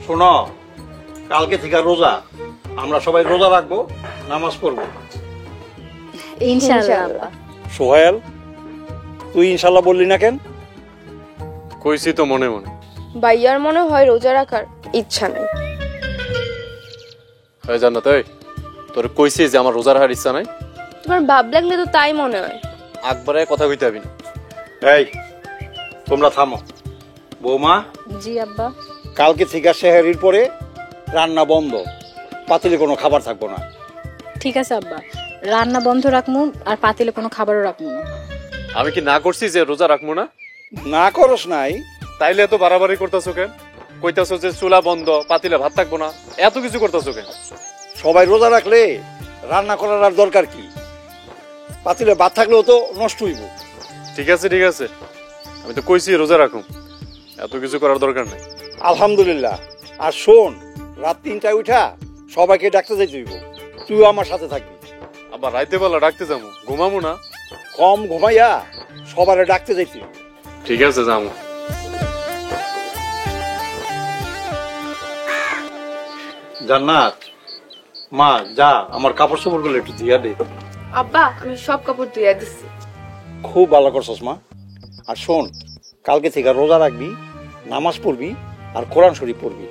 শোনো, কালকে থেকে রোজা, আমরা সবাই রোজা রাখবো, নামাজ পড়বো ইনশাআল্লাহ। সোহেল, তুই ইনশাআল্লাহ বললি না কেন? কইছি তো মনে মনে। ভাইয়ার মনে হয় রোজা রাখার ইচ্ছা নেই। হয় জান্নাত, এই তোর কইছি যে আমার রোজা রাখার ইচ্ছা নাই। তোমার ভাব লাগলে তো তাই মনে হয়। আকবারে কথা কইতে হবি না। এই তোমরা থামো। বৌমা, জি আব্বা। কালকে থেকে সেহরির পরে রান্না বন্ধ, পাতিলে কোনো খাবার থাকবো না। ঠিক আছে আব্বা, রান্না বন্ধ রাখমু আর পাতিলে কোনো খাবারও রাখমু না। আমি কি না করছি যে রোজা রাখবো না? না করস নাই? তাইলে এত বাড়াবাড়ি করতেছো কেন? কইতাছো যে চুলা বন্ধ, পাতিলে ভাত থাকবো না, এত কিছু করতেছো কেন? সবাই রোজা রাখলে রান্না করার আর দরকার কি? পাতিলে ভাত থাকলেও তো নষ্ট হইব। ঠিক আছে ঠিক আছে, আমি তো কইছি রোজা রাখুম, এত কিছু করার দরকার নেই। আলহামদুলিল্লাহ। আর শোন, রাত 3টায় উঠা সবাইকে ডাকতে যাইতে হইব, তুইও আমার সাথে থাকবি। আবার রাইতে বেলা ডাকতে যাবো, ঘুমামো না? কম ঘুমাইয়া সবারে ডাকতে যাইতে হইব। ঠিক আছে যাবো। জান্নাত, মা যা, আমার কাপড় চোপড় গুলো একটু দিয়া দে। আব্বা, আমি সব কাপড় ধুইয়া দিচ্ছি। খুব ভালো করছস মা। আর শোন, কালকে থেকে রোজা রাখবি, নামাজ পড়বি আর কোরআন শরীফ পড়বি।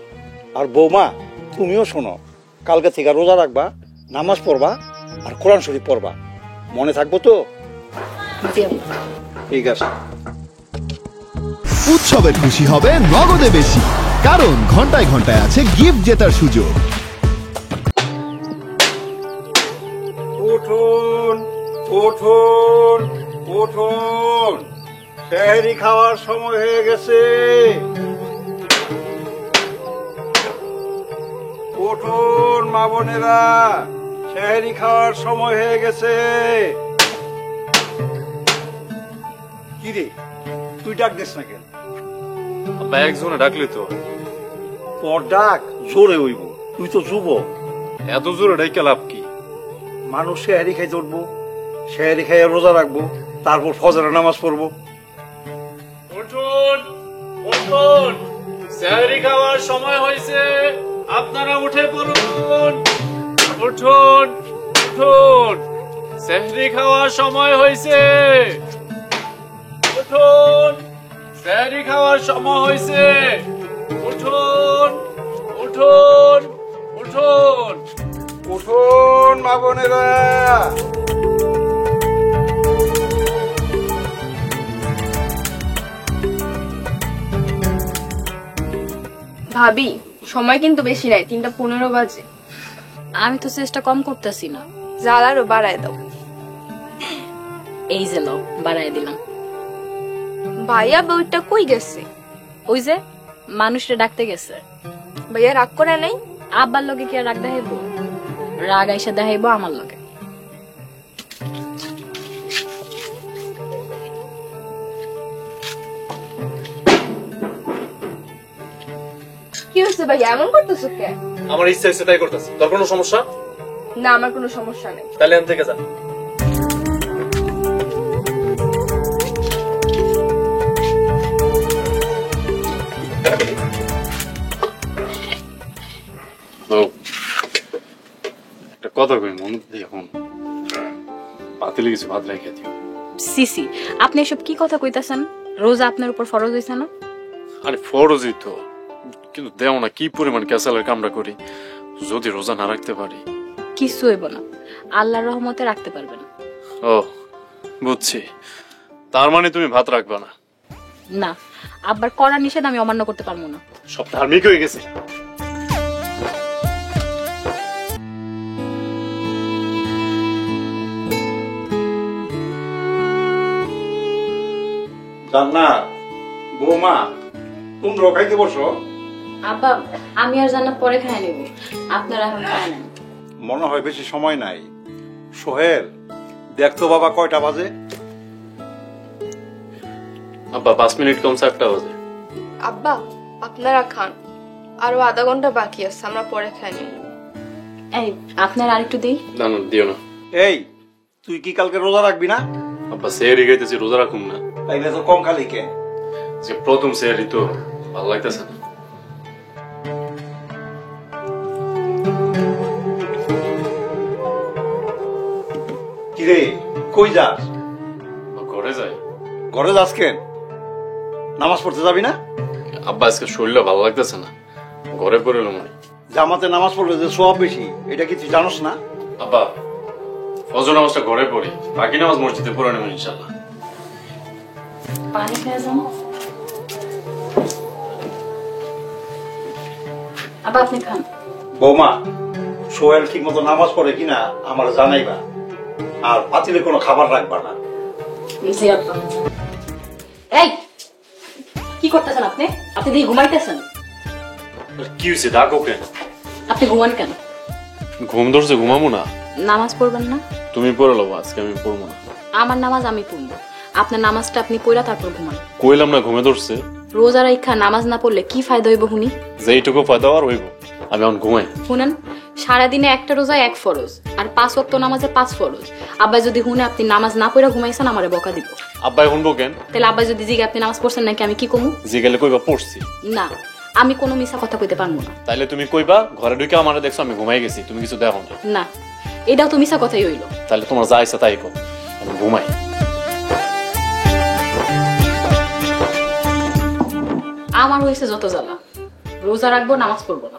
আর বৌমা, তুমিও শোনো, কালকে থেকে রোজা রাখবা, নামাজ পড়বা আর কোরআন শরীফ পড়বা। মনে থাকবো তো? জি আব্বা। ঠিক আছে। উৎসবের খুশি হবে নগদে বেশি, কারণ ঘন্টায় ঘন্টায় আছে গিফট জেতার সুযোগ। উঠুন উঠুন উঠুন, সেহরি খাওয়ার সময় হয়ে গেছে। উঠুন মা বোনেরা, সেহরি খাওয়ার সময় হয়ে গেছে। কি রে, তুই ডাক দিস না কেন? আব্বা একজনে ডাকলি তো। তোর ডাক জোরে হইব, তুই তো যুবক। এত জোরে ডাইকা লাভ কি? মানুষ সেহরি খাইতে উঠবো, সেহরি খাইয়া রোজা রাখবো, তারপর ফজরের নামাজ পড়বো। উঠুন উঠুন, সেহরি খাওয়ার সময় হয়েছে, আপনারা উঠে পড়ুন। উঠুন উঠুন, সেহরি খাওয়ার সময় হয়েছে। উঠুন, সেহরি খাওয়ার সময় হয়েছে। উঠুন উঠুন উঠুন উঠুন মা বোনেরা। ভাবি, সময় কিন্তু বেশি নাই, 3:15 বাজে। আমি তো চেষ্টা কম করতেছি না। জাল আরো বাড়ায় দাও। এই যে নাও, বাড়াই দিলাম। ভাইয়া বউটা কই গেছে? ওই যে মানুষটা ডাকতে গেছে। ভাইয়া রাগ করে নাই? আব্বার লগে কি আর রাগ দেখাইবো? রাগ আইসা দেখাইবো আমার লগে। কি হয়েছে ভাইয়া, এমন করতেছো কেন? আমার ইচ্ছা ইচ্ছে তাই করতেছি, তোর কোনো সমস্যা? না, আমার কোনো সমস্যা নেই। তাহলে এখান থেকে যা। একটা কথা কই, মনে দিয়ে এখন পাতিলে কিছু ভাত রেখে দিও। সিসি, আপনি এসব কি কথা কইতাছেন? রোজা আপনার উপর ফরজ হইছে না? আরে ফরজই তো, কিন্তু দেও না কি পরিমাণ ক্যাসালের কামড়া করি। যদি রোজা না রাখতে পারি কিছু হইব না, আল্লাহর রহমতে রাখতে পারবেন। ও বুঝছি, তার মানে তুমি ভাত রাখবা না? না, আব্বার কড়া নিষেধ আমি অমান্য করতে পারবো না। সব ধার্মিক হয়ে গেছে। জান্নাত, বৌমা, তোমরা খাইতে বসো। আব্বা, আমি আর জান্নাত পরে খাই নেব, আপনারা এখন খায় নেন। মনে হয় বেশি সময় নাই। সোহেল, দেখতো বাবা কয়টা বাজে? আব্বা 5 মিনিট কম 7টা বাজে। আব্বা, আপনারা খান, আরো আধা ঘন্টা বাকি আছে, আমরা পরে খাই নেব। এই, আপনারা আরেকটু দেই। না না দিও না। এই, তুই কি কালকে রোজা রাখবি না? আব্বা সেহরি খাইতেছি, রোজা রাখুম না। তাইলে তো কম খালি কে? যে প্রথম সেহরি তো ভালো লাগতেছে না। কিরে কই যাস? ঘরে যাই। ঘরে যাস কেন? নামাজ পড়তে যাবি না? আব্বা আজকে শরীরটা ভালো লাগতেছে না, ঘরে পড়ে মনে। জামাতে নামাজ পড়লে যে সওয়াব বেশি, এটা কি তুই জানোস না? আব্বা ফজর নামাজটা ঘরে পড়ি, বাকি নামাজ মসজিদে পড়ে নেব ইনশাল্লাহ। পানি খেয়ে যান। আব্বা আপনি খান। বৌমা, সোহেল ঠিক মতো নামাজ পড়ে কিনা আমার জানাইবা, আর পাতিলে কোনো খাবার রাখবা না। জি আব্বা। এই কি করতেছেন আপনি? আপনি দিয়ে ঘুমাইতেছেন? কি হয়েছে, ডাকো কেন? আপনি ঘুমান কেন? ঘুম ধরছে, ঘুমাবো না? নামাজ পড়বেন না? তুমি পড়ে লো, আজকে আমি পড়বো না। আমার নামাজ আমি পড়বো, আপনার নামাজটা আপনি পড়া তারপর ঘুমান। কইলাম না ঘুমে ধরছে। রোজা রাখা নামাজ না পড়লে কি ফায়দা হইব হুনি? যেইটুকু ফায়দা আর হইব, আমি এখন ঘুমাই। শুনেন, সারাদিনে একটা রোজায় 1 ফরজ, আর 5 ওয়াক্ত নামাজে 5 ফরজ। আব্বা যদি হুনে আপনি নামাজ না পড়া ঘুমাইছেন, আমারে বকা দিব। আব্বাই শুনবো কেন? তাহলে আব্বা যদি জিগে আপনি নামাজ পড়ছেন নাকি আমি কি কমু? জিগালে কইবা পড়ছি না, আমি কোনো মিছা কথা কইতে পারবো না। তাইলে তুমি কইবা ঘরে ঢুকে আমার দেখছো আমি ঘুমাই গেছি, তুমি কিছু দেখো না। না, এটাও তো মিছা কথাই হইল। তাহলে তোমার যা ইচ্ছা তাই কো, আমি ঘুমাই। আমার হয়েছে যত জ্বালা, রোজা রাখবো নামাজ পড়বো না।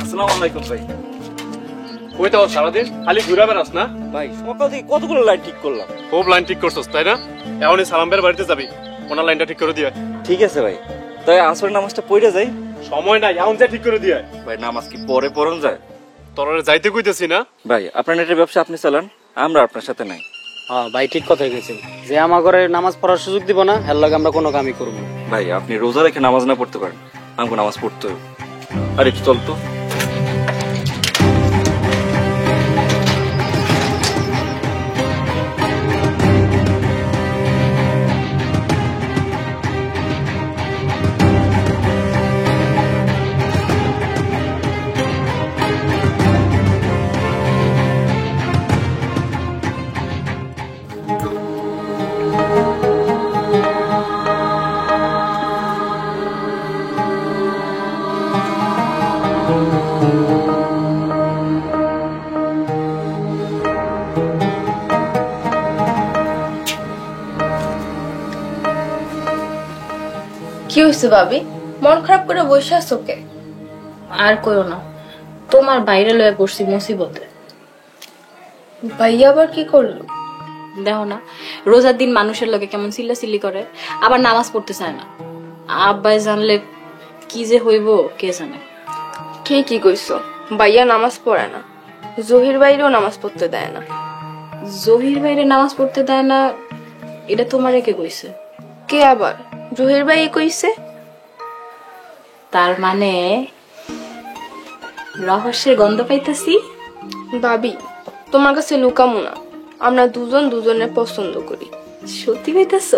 আসসালামু আলাইকুম ভাই। কই তো সারাদিন খালি ঘুরে বেড়াস না? ভাই সকাল থেকে কতগুলো লাইন ঠিক করলাম। খুব লাইন ঠিক করছস তাই না? এখনই সালাম বের বাড়িতে যাবি, ওনার লাইনটা ঠিক করে দিয়ে। ঠিক আছে ভাই, তাই আসর নামাজটা পড়ে যাই। সময় নাই, এখন যা ঠিক করে দিয়ে। ভাই নামাজ কি পরে পড়ন যায়? তোরে যাইতে কইতেছি না? ভাই আপনার নেটের ব্যবসা আপনি চালান, আমরা আপনার সাথে নাই। হ্যাঁ ভাই ঠিক কথা কইছেন, যে আমার ঘরে নামাজ পড়ার সুযোগ দিব না, এর লগে আমরা কোনো কামই করব না। ভাই আপনি রোজা রেখে নামাজ না পড়তে পারেন, আমাকে নামাজ পড়তে হবে। আরে একটু চল তো। কি হয়েছে ভাবি, মন খারাপ করে বসে আছো কে? আর কইও না, তোমার বাইরে লয়ে পড়ছি মুসিবতে। ভাইয়া আবার কি করলো? দেখো না, রোজার দিন মানুষের লগে কেমন চিল্লাচিল্লি করে, আবার নামাজ পড়তে চায় না। আব্বাই জানলে কি যে হইব কে জানে। ঠিকই কইছো, ভাইয়া নামাজ পড়ে না, জহির বাইরেও নামাজ পড়তে দেয় না। জহির বাইরে নামাজ পড়তে দেয় না, এটা তোমারে কে কইছে? কে আবার? জহির ভাই কইছে? তার মানে রহস্যের গন্ধ পাইতাছি। ভাবি তোমার কাছে লুকামু না, আমরা দুজন দুজনের পছন্দ করি। সত্যি পাইতাছ?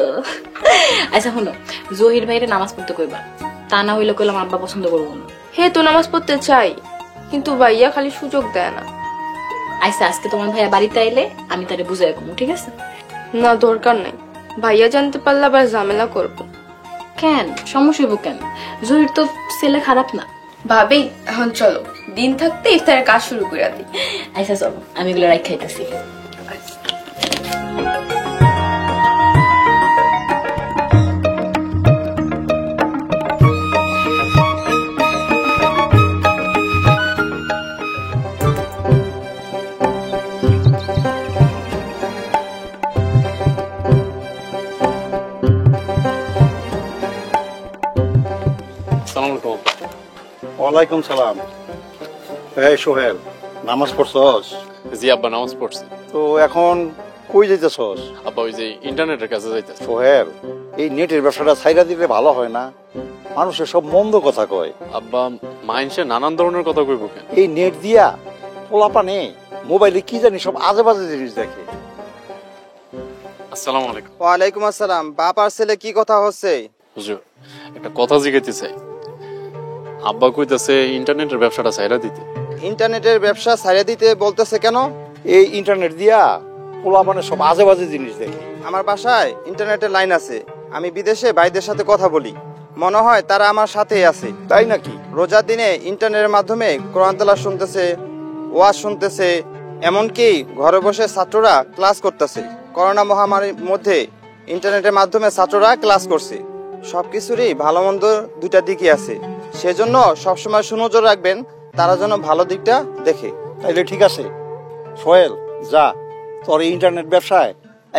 আচ্ছা শোনো, জহির ভাইরে নামাজ পড়তে কইবা, তা না হইলে কইলাম আব্বা পছন্দ করবো না। হে তো নামাজ পড়তে চাই, কিন্তু ভাইয়া খালি সুযোগ দেয় না। আচ্ছা আজকে তোমার ভাইয়া বাড়িতে আইলে আমি তারে বুঝাই কমু, ঠিক আছে? না দরকার নাই, ভাইয়া জানতে পারলে আবার ঝামেলা করবো। কেন সমস্যা হইব কেন? জহির তো ছেলে খারাপ না। ভাবি এখন চলো, দিন থাকতে ইফতারের কাজ শুরু করে দিই। আচ্ছা চলো, আমি এগুলো রাখ খাইতেছি। ওয়ালাইকুম সালাম। এই সোহেল, নামাজ পড়ছস? জি আব্বা নামাজ পড়ছি। তো এখন কই যাইতেছস? আব্বা ওই যে ইন্টারনেটের কাছে যাইতেছে। সোহেল, এই নেটের ব্যবসাটা ছাইরা দিলে ভালো হয় না? মানুষের সব মন্দ কথা কয়। আব্বা মাইনসে নানান ধরনের কথা কইব কেন? এই নেট দিয়া পোলাপানে মোবাইলে কি জানি সব আজে বাজে জিনিস দেখে। আসসালামু আলাইকুম। ওয়ালাইকুম আসসালাম। বাপ আর ছেলে কি কথা হচ্ছে? হুজুর একটা কথা জিজ্ঞাসা চাই। আব্বা কইতাছে ইন্টারনেটের ব্যবসাটা ছাইরা দিতে। ইন্টারনেটের ব্যবসা ছাড়িয়ে দিতে বলতেছে কেন? এই ইন্টারনেট দিয়া পোলাপানে সব আজে বাজে জিনিস দেখে। আমার বাসায় ইন্টারনেটের লাইন আছে, আমি বিদেশে ভাইদের সাথে কথা বলি, মনে হয় তারা আমার সাথেই আছে। তাই নাকি? রোজার দিনে ইন্টারনেটের মাধ্যমে কোরআন তেলাওয়াত শুনতেছে, ওয়াজ শুনতেছে, এমনকি ঘরে বসে ছাত্ররা ক্লাস করতেছে। করোনা মহামারীর মধ্যে ইন্টারনেটের মাধ্যমে ছাত্ররা ক্লাস করছে। সবকিছুরই ভালো মন্দ দুইটা দিকই আছে, সেজন্য সবসময় সুনজর রাখবেন তারা যেন ভালো দিকটা দেখে। তাইলে ঠিক আছে সোহেল, যা, তোর এই ইন্টারনেট ব্যবসায়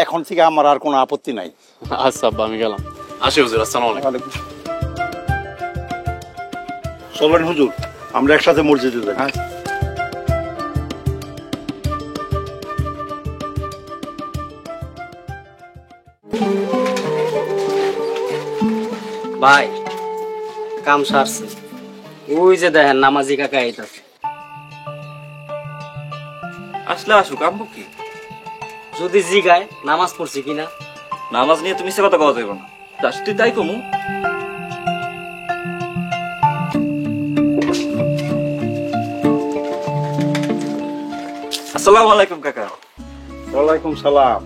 এখন থেকে আমার আর কোনো আপত্তি নাই। আচ্ছা আব্বা, আমি গেলাম। আসি হুজুর, আসসালামু আলাইকুম। চলেন হুজুর, আমরা একসাথে মসজিদে যাই। হ্যাঁ, ভাই কাম সারছে, ওই যে দেখেন নামাজি কাকা আইতাছে। আসলে আসুক, আমবো কি? যদি জিগায় নামাজ পড়ছি কিনা। নামাজ নিয়ে তুমি সে কথা কওয়া যাইব না, যাস তুই তাই কমু। আসসালামু আলাইকুম কাকা। ওয়ালাইকুম সালাম।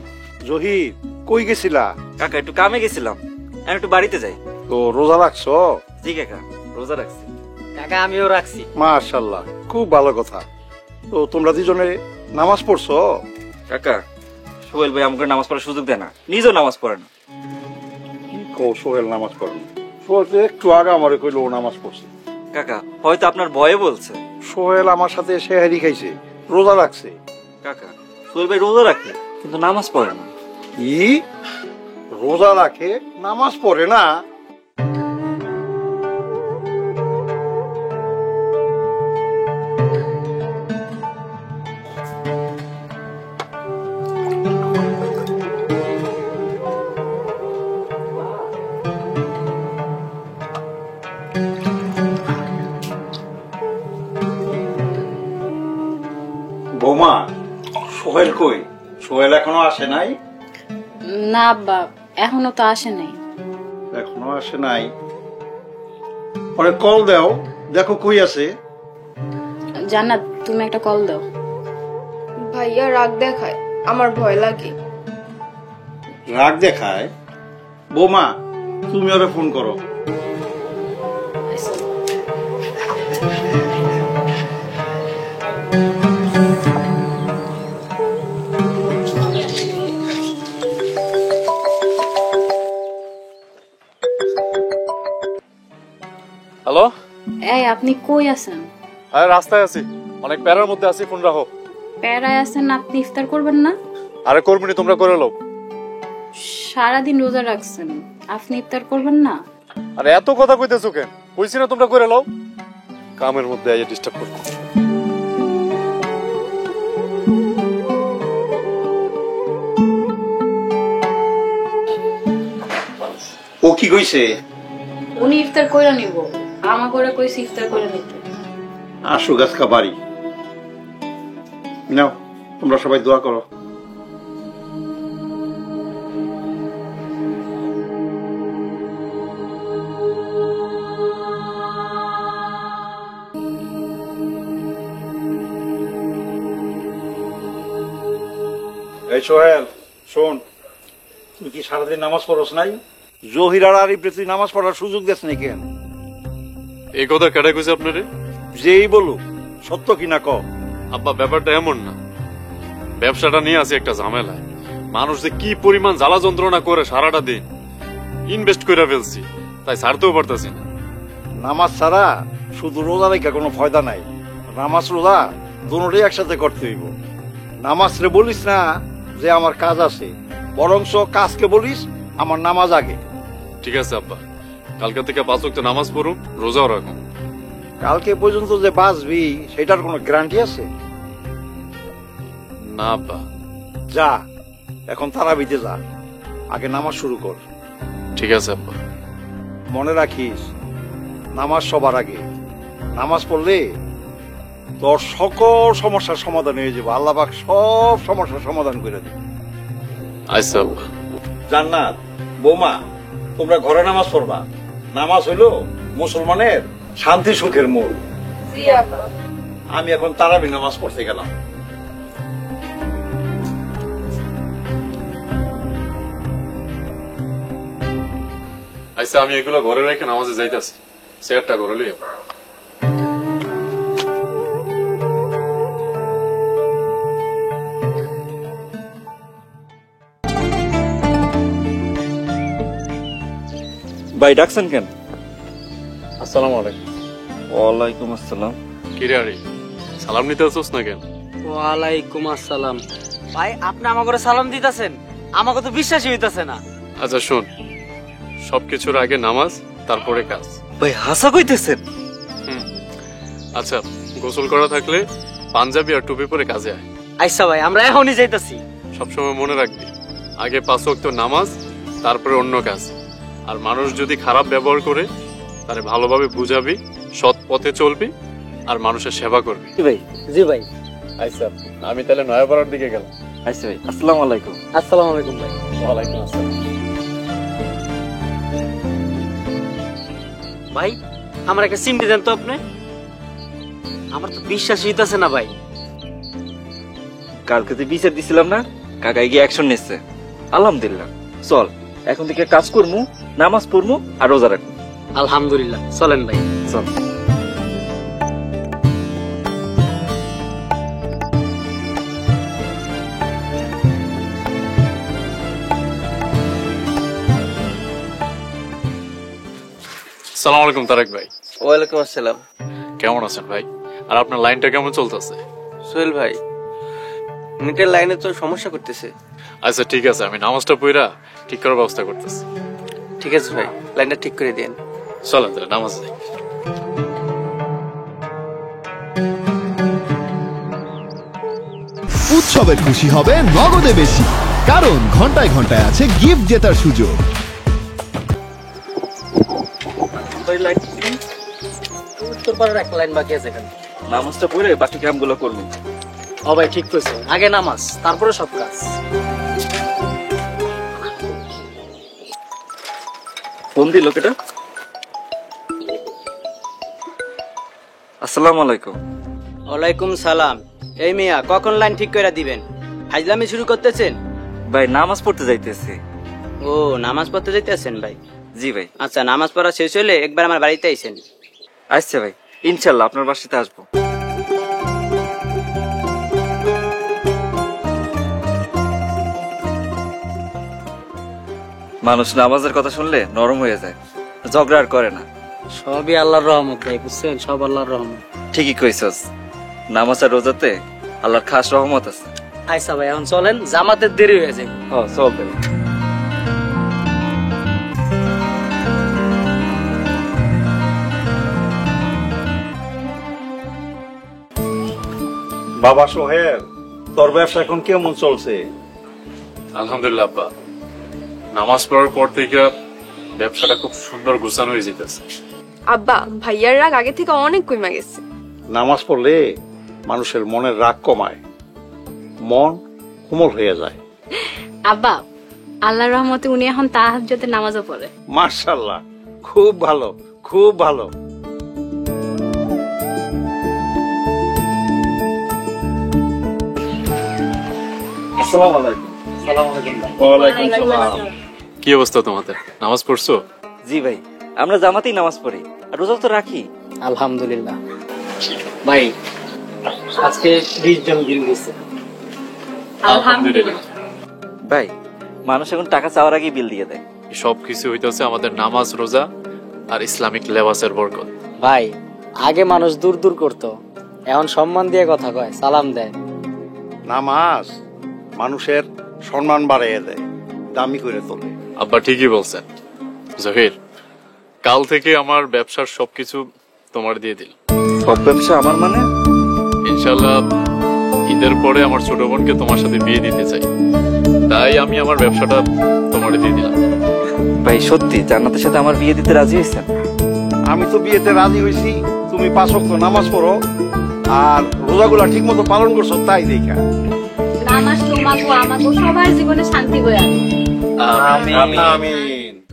জহির, কই গেছিলা? কাকা একটু কামে গেছিলাম, আমি একটু বাড়িতে যাই। তো রোজা রাখছো? জি কাকা, রোজা রাখছি। কাকা আমিও রাখছি। মাশাআল্লাহ, খুব ভালো কথা। তো তোমরা দুজনে নামাজ পড়ছো? কাকা সোহেল ভাই আমাকে নামাজ পড়ার সুযোগ দেয় না, নিজেও নামাজ পড়ে না। কি কও, সোহেল নামাজ পড়ে না? সোহেল তো একটু আগে আমারে কইলো ও নামাজ পড়ছে। কাকা হয়তো আপনার ভয়ে বলছে। সোহেল আমার সাথে সেহারি খাইছে, রোজা রাখছে। কাকা সোহেল ভাই রোজা রাখে কিন্তু নামাজ পড়ে না। কি? রোজা রাখে নামাজ পড়ে না? বৌমা, সোহেল কই? সোহেল এখনো আসে নাই? না আব্বা, এখনো তো আসে নাই। এখনো আসে নাই? পরে কল দাও, দেখো কই আছে। জান্নাত, তুমি একটা কল দাও। ভাইয়া রাগ দেখায়, আমার ভয় লাগে। রাগ দেখায়? বৌমা, তুমি ওরে ফোন করো। হ্যালো, এই আপনি কই আছেন? আরে রাস্তায় আছি, অনেক প্যারার মধ্যে আছি, ফোন রাখো। প্যারায় আছেন? আপনি ইফতার করবেন না? আরে কর্মী তোমরা করে লো। সারাদিন রোজা রাখছেন, আপনি ইফতার করবেন না? আরে এত কথা কইতেছো কেন? কইছি না তোমরা করে লও। কামের মধ্যে আইয়া ডিস্টার্ব করো। ও কি কইছে? উনি ইফতার কইরা নিব, আমা করে কইছি ইফতার করে নিতে। আসো গাছকা বাড়ি নাও, তোমরা সবাই দোয়া করো। এই সোহেল, শোন, তুই কি সারাদিন নামাজ পড়স নাই? জহির আর আরিফরে তুই নামাজ পড়ার সুযোগ দেস নাই কেন? এই কথা কেটে কইছে আপনারে? যেই বলুক সত্য কিনা ক। আব্বা ব্যাপারটা এমন না, ব্যবসাটা নিয়ে আছে একটা ঝামেলায়। মানুষ যে কি পরিমাণ জ্বালা যন্ত্রণা করে সারাটা দিন, ইনভেস্ট করে ফেলছি, তাই ছাড়তেও পারতেছি না। নামাজ ছাড়া শুধু রোজা রেখা কোনো ফায়দা নাই। নামাজ রোজা দুটোই একসাথে করতে হইব। নামাজ রে বলিস না যে আমার কাজ আছে, বরংস কাজকে বলিস আমার নামাজ আগে। ঠিক আছে আব্বা, কালকে থেকে 5 ওয়াক্ত নামাজ পড়ুন, রোজাও রাখুন। কালকে পর্যন্ত যে বাঁচবি সেটার কোনো গ্যারান্টি আছে? না আব্বা। যা, এখন তারাবিতে যা, আগে নামাজ শুরু কর। ঠিক আছে আব্বা। মনে রাখিস, নামাজ সবার আগে। নামাজ পড়লে তোর সকল সমস্যার সমাধান হয়ে যাবে। আল্লাহ পাক সব সমস্যার সমাধান করে দেবে। আচ্ছা আব্বা। জান্নাত, বৌমা, তোমরা ঘরে নামাজ পড়বা। নামাজ হইল মুসলমানের শান্তি সুখের মূল। আমি এখন তারাবি নামাজ পড়তে গেলাম। আচ্ছা আমি এগুলো ঘরে রেখে নামাজে যাইতেছি, চেয়ারটা ঘরে লিয়ে। ভাই ডাকছেন কেন? আসসালামু আলাইকুম। ওয়ালাইকুম আসসালাম। কিরে আরে সালাম নিতে আসছ না কেন? ওয়ালাইকুম আসসালাম। ভাই আপনি আমাকে সালাম দিতেছেন, আমাকে তো বিশ্বাসই হইতাছে না। আচ্ছা শোন, সবকিছুর আগে নামাজ, তারপরে কাজ। ভাই হাসা কইতেছেন? আচ্ছা গোসল করা থাকলে পাঞ্জাবি আর টুপি পরে কাজে আয়। আচ্ছা ভাই আমরা এখনই যাইতাছি। সবসময় মনে রাখবি, আগে 5 ওয়াক্ত নামাজ, তারপরে অন্য কাজ। আর মানুষ যদি খারাপ ব্যবহার করে তারে ভালোভাবে বুঝাবি, সৎ পথে চলবি, আর মানুষের সেবা করবি। জি ভাই। আচ্ছা আমি তাহলে নয়াপাড়ার দিকে গেলাম। আচ্ছা ভাই, আসসালামু আলাইকুম। আসসালামু আলাইকুম ভাই। ওয়ালাইকুম আসসালাম। ভাই আমার একটা সিম দেন তো আপনি, আমার তো বিশ্বাস হইতাছে না ভাই। কালকে যে বিচার দিছিলাম না, কাকা গিয়ে অ্যাকশন নিচ্ছে, আলহামদুলিল্লাহ। চল এখন থেকে কাজ করমু, নামাজ পড়মু আর রোজা রাখবো। আলহামদুলিল্লাহ, চলেন ভাই। চল। সালাম আলাইকুম তারেক ভাই। ওয়ালাইকুম আসসালাম। কেমন আছেন ভাই? আর আপনার লাইনটা কেমন চলতেছে? সোহেল ভাই, নেটের লাইনে তো সমস্যা করতেছে। আচ্ছা ঠিক আছে, আমি নামাজটা পড়া ঠিক করার ব্যবস্থা করতেছি। ঠিক আছে ভাই, লাইনটা ঠিক করে দিন। চলেন তাহলে নামাজ যাই। উৎসবের খুশি হবে নগদে বেশি, কারণ ঘন্টায় ঘন্টায় আছে গিফট জেতার সুযোগ। একটা লাইন বাকি আছে এখানে, নামাজটা পড়ে বাকি কামগুলো করবো। ও ভাই ঠিক কইছে, আগে নামাজ তারপরে সব কাজ। ফোন দিল কেটা? আসসালামু আলাইকুম। ওয়ালাইকুম সালাম। এই মিয়া কখন লাইন ঠিক করে দিবেন? ফাজলামি শুরু করতেছেন? ভাই নামাজ পড়তে যাইতেছি। ও নামাজ পড়তে যাইতেছেন ভাই? জি ভাই। আচ্ছা নামাজ পড়া শেষ হলে একবার আমার বাড়িতে আইছেন। আচ্ছা ভাই, ইনশাল্লাহ আপনার বাসাতে আসবো। মানুষ নামাজের কথা শুনলে নরম হয়ে যায়, ঝগড়া আর করে না। সবই আল্লাহর রহমত ভাই, বুঝছেন? সব আল্লাহর রহমত। ঠিকই কইছস, নামাজ আর রোজাতে আল্লাহর খাস রহমত আছে। আচ্ছা ভাই এখন চলেন, জামাতের দেরি হয়ে যায়। চল তাহলে। বাবা সোহেল, তোর ব্যবসা এখন কেমন চলছে? আলহামদুলিল্লাহ আব্বা, নামাজ পড়ার পর থেকে ব্যবসাটা খুব সুন্দর গোছানো হয়ে যেতেছে। আব্বা ভাইয়ার রাগ আগে থেকে অনেক কমে গেছে। নামাজ পড়লে মানুষের মনের রাগ কমায়, মন কোমল হয়ে যায়। আব্বা আল্লাহর রহমতে উনি এখন তাহাজ্জুদে নামাজও পড়ে। মাশাআল্লাহ, খুব ভালো, খুব ভালো। আসসালামু আলাইকুম। ওয়ালাইকুম আসসালাম। কি অবস্থা তোমাদের? নামাজ পড়ছো? জি ভাই, আমরা জামাতেই নামাজ পড়ি আর রোজা তো রাখি। আলহামদুলিল্লাহ। ভাই আজকে 20 জন বিল দিছে। আলহামদুলিল্লাহ। ভাই মানুষ এখন টাকা চাওয়ার আগে বিল দিয়ে দেয়। সবকিছু হইতেছে আমাদের নামাজ, রোজা আর ইসলামিক লেবাসের বরকত। ভাই আগে মানুষ দূর দূর করতো, এখন সম্মান দিয়ে কথা কয়, সালাম দেয়। নামাজ মানুষের সম্মান বাড়িয়ে দেয়, দামি করে তোলে। আব্বা ঠিকই বলছেন। জহির, কাল থেকে আমার ব্যবসার সবকিছু তোমার দিয়ে দিল। সব ব্যবসা আমার মানে? ইনশাল্লাহ ঈদের পরে আমার ছোট বোনকে তোমার সাথে বিয়ে দিতে চাই, তাই আমি আমার ব্যবসাটা তোমার দিয়ে দিলাম। ভাই সত্যি জান্নাতের সাথে আমার বিয়ে দিতে রাজি হয়েছেন? আমি তো বিয়েতে রাজি হয়েছি, তুমি 5 ওয়াক্ত নামাজ পড়ো আর রোজাগুলা ঠিক মতো পালন করছো, তাই দেখা। নামাজ তোমাকে আমাকে সবার জীবনে শান্তি বয়ে আনে। আমিন।